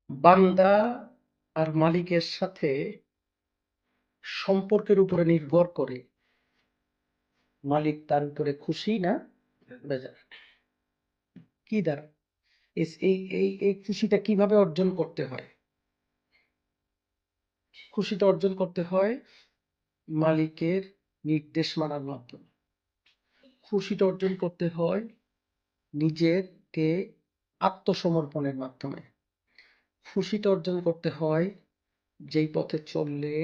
বান্দা আর মালিকের সাথে সম্পর্কের উপরে নির্ভর করে মালিক তার উপরে খুশি না বেজার। কি দ্বারা এই এই এই খুশিটা কিভাবে অর্জন করতে হয়? খুশিটা অর্জন করতে হয় মালিকের নির্দেশ মানার মাধ্যমে। খুশিটা অর্জন করতে হয় নিজেকে আত্মসমর্পণের মাধ্যমে। খুশিটা অর্জন করতে হয় যেই পথে চললে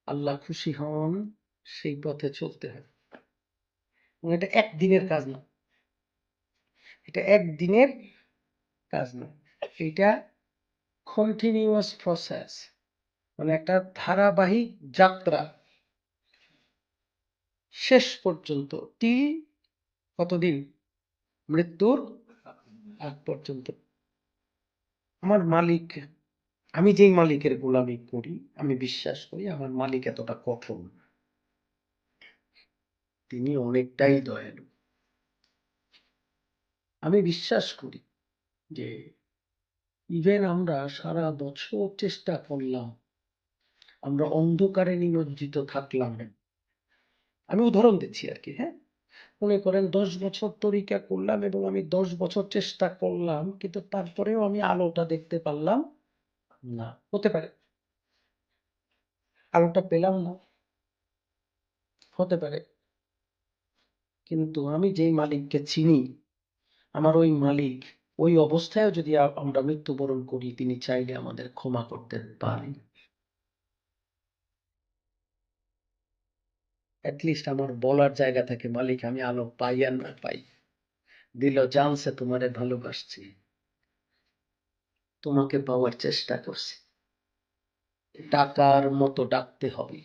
আল্লাহ খুশি হন সেই পথে চলতে হয়। এটা একদিনের কাজ না, এটা একদিনের কাজ না, এটা কন্টিনিউয়াস প্রসেস, মানে একটা ধারাবাহিক যাত্রা শেষ পর্যন্ত। কতদিন? মৃত্যুর আগ পর্যন্ত। আমার মালিক, আমি যেই মালিকের গোলামি করি, আমি বিশ্বাস করি আমার মালিক এতটা কঠোর, তিনি অনেকটাই দয়ালু। আমি বিশ্বাস করি যে ইভেন আমরা সারা বছর চেষ্টা করলাম, আমরা অন্ধকারে নিমজ্জিত থাকলাম, আমি উদাহরণ দিচ্ছি আর কি, হ্যাঁ, মনে করেন 10 বছর তরিকা করলাম এবং আমি 10 বছর চেষ্টা করলাম, কিন্তু তারপরেও আমি আলোটা দেখতে পারলাম না। হতে পারে আলোটা পেলাম না, হতে পারে, কিন্তু আমি যেই মালিককে চিনি, আমার ওই মালিক ওই অবস্থায়ও যদি আমরা মৃত্যুবরণ করি, তিনি চাইলে আমাদের ক্ষমা করতে পারেন। অ্যাটলিস্ট আমার বলার জায়গা থেকে, মালিক আমি আলো পাই আর না পাই, দিল জানছে তোমারে ভালোবাসছি, তোমাকে পাওয়ার চেষ্টা করছি, টাকার মতো ডাকতে হবে,